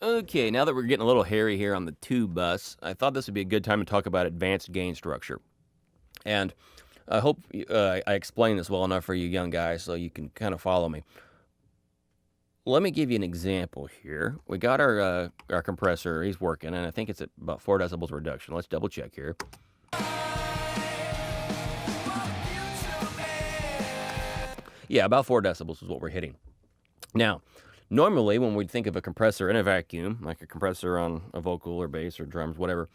Okay, now that we're getting a little hairy here on the tube bus, I thought this would be a good time to talk about advanced gain structure. And I hope I explain this well enough for you young guys so you can kind of follow me. Let me give you an example here. We got our compressor, he's working, and I think it's at about 4 decibels reduction. Let's double check here. Yeah, about 4 decibels is what we're hitting. Now, normally when we think of a compressor in a vacuum, like a compressor on a vocal or bass or drums, whatever,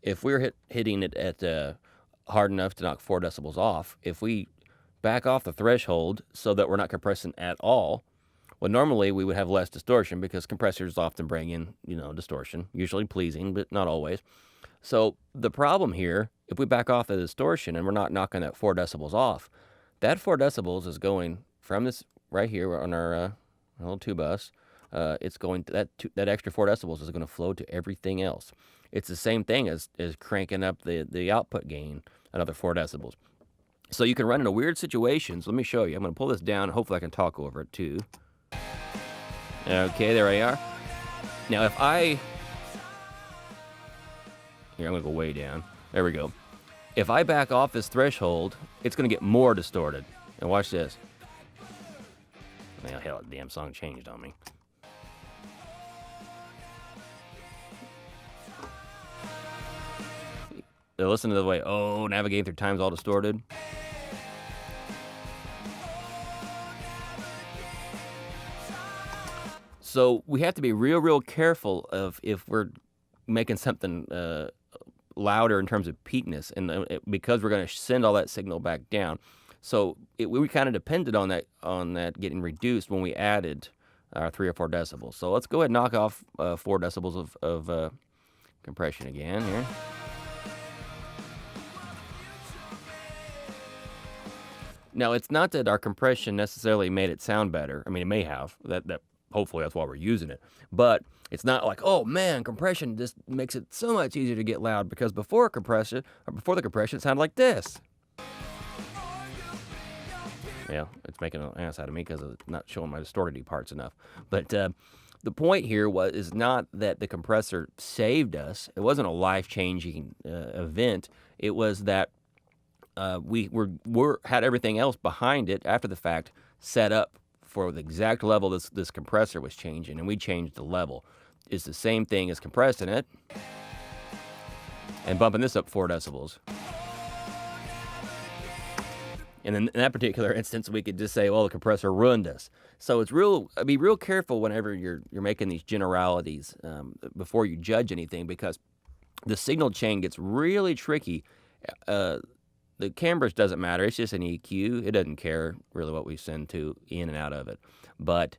if we're hitting it at hard enough to knock 4 decibels off, if we back off the threshold so that we're not compressing at all, well, normally we would have less distortion because compressors often bring in, distortion, usually pleasing, but not always. So the problem here, if we back off the distortion and we're not knocking that 4 decibels off, that 4 decibels is going from this right here on our little tube bus. It's going to, that extra 4 decibels is going to flow to everything else. It's the same thing as cranking up the output gain another 4 decibels. So you can run into weird situations. Let me show you. I'm going to pull this down. Hopefully I can talk over it too. Okay, there we are. Now if here, I'm going to go way down. There we go. If I back off this threshold, it's going to get more distorted. And watch this. Well, hell, the damn song changed on me. Listen to the way, navigating through time's all distorted. So we have to be real careful of if we're making something louder in terms of peakness, and because we're going to send all that signal back down. So we kind of depended on that getting reduced when we added 3 or 4 decibels. So let's go ahead and knock off 4 decibels of compression again here. Now, it's not that our compression necessarily made it sound better. I mean, it may have. That hopefully that's why we're using it. But it's not like, oh man, compression just makes it so much easier to get loud, because before the compression, it sounded like this. Yeah, it's making an ass out of me because it's not showing my distorted parts enough. But the point here is not that the compressor saved us. It wasn't a life-changing event. It was that we had everything else behind it after the fact set up for the exact level this compressor was changing, and we changed the level. It's the same thing as compressing it and bumping this up 4 decibels. And in that particular instance, we could just say, well, the compressor ruined us. So it's be real careful whenever you're making these generalities before you judge anything, because the signal chain gets really tricky. The cambridge doesn't matter. It's just an EQ. It doesn't care really what we send in and out of it. But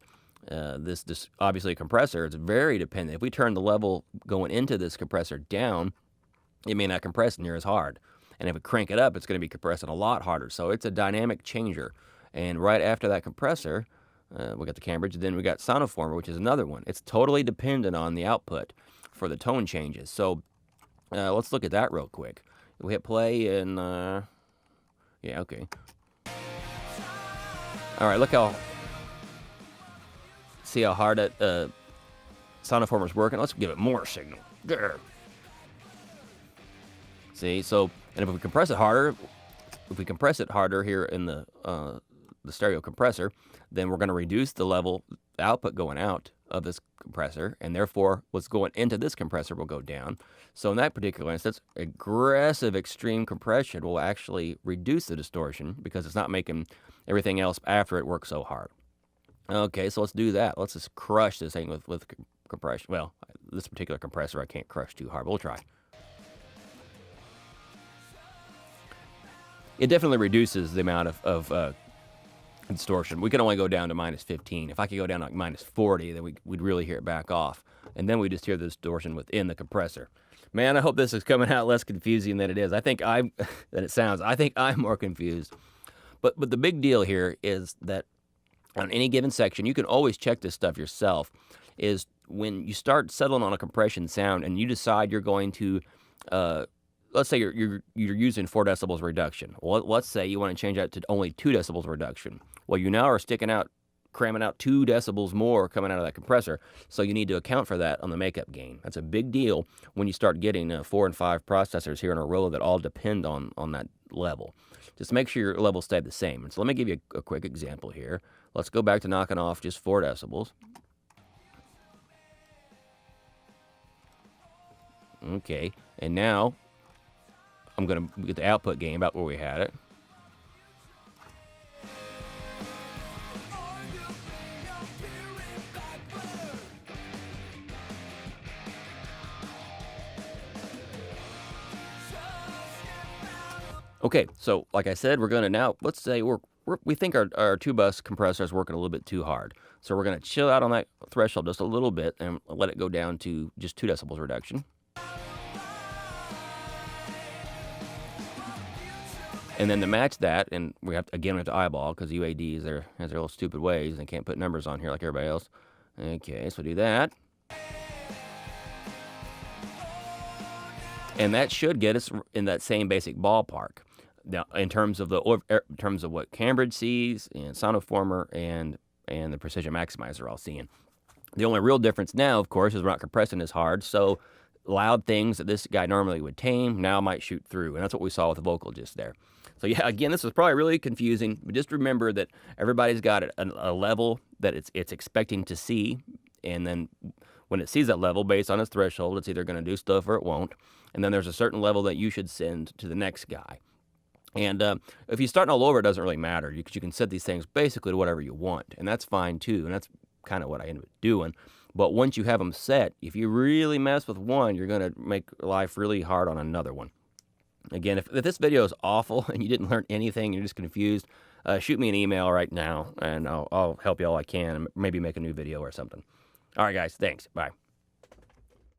this obviously a compressor, it's very dependent. If we turn the level going into this compressor down, it may not compress near as hard. And if we crank it up, it's going to be compressing a lot harder. So it's a dynamic changer. And right after that compressor, we got the Cambridge, then we got Sonoformer, which is another one. It's totally dependent on the output for the tone changes. So let's look at that real quick. We hit play and, yeah, okay. All right, see how hard that Sonoformer's working? Let's give it more signal. Grr. See, so, and if we compress it harder here in the stereo compressor, then we're going to reduce the level output going out of this compressor, and therefore what's going into this compressor will go down. So in that particular instance, aggressive extreme compression will actually reduce the distortion because it's not making everything else after it work so hard. Okay, so let's do that. Let's just crush this thing with compression. Well, this particular compressor I can't crush too hard, but we'll try. It definitely reduces the amount of distortion. We can only go down to -15. If I could go down to like -40, then we'd really hear it back off. And then we just hear the distortion within the compressor. Man, I hope this is coming out less confusing than it is. Than it sounds. I think I'm more confused. But the big deal here is that on any given section, you can always check this stuff yourself, is when you start settling on a compression sound and you decide you're going to let's say you're using 4 decibels reduction. Well, let's say you want to change that to only 2 decibels reduction. Well, you now are sticking out cramming out 2 decibels more coming out of that compressor. So you need to account for that on the makeup gain. That's a big deal when you start getting 4 and 5 processors here in a row that all depend on that level. Just make sure your levels stay the same. And so let me give you a quick example here. Let's go back to knocking off just 4 decibels. Okay, and now I'm going to get the output gain about where we had it. Okay, so like I said, we're going to now, let's say we think our 2-bus compressor is working a little bit too hard. So we're going to chill out on that threshold just a little bit and let it go down to just 2 decibels reduction. And then to match that, and we have to eyeball because UADs has their little stupid ways and they can't put numbers on here like everybody else. Okay, so do that. And that should get us in that same basic ballpark. Now, in terms of what Cambridge sees and Sonoformer and the Precision Maximizer are all seeing. The only real difference now, of course, is we're not compressing as hard. So loud things that this guy normally would tame now might shoot through. And that's what we saw with the vocal just there. So yeah, again, this was probably really confusing. But just remember that everybody's got a level that it's expecting to see. And then when it sees that level based on its threshold, it's either going to do stuff or it won't. And then there's a certain level that you should send to the next guy. And if you're starting all over, it doesn't really matter. You can set these things basically to whatever you want. And that's fine too. And that's kind of what I ended up doing. But once you have them set, if you really mess with one, you're going to make life really hard on another one. Again, if this video is awful and you didn't learn anything, you're just confused, shoot me an email right now, and I'll help you all I can and maybe make a new video or something. All right, guys. Thanks. Bye.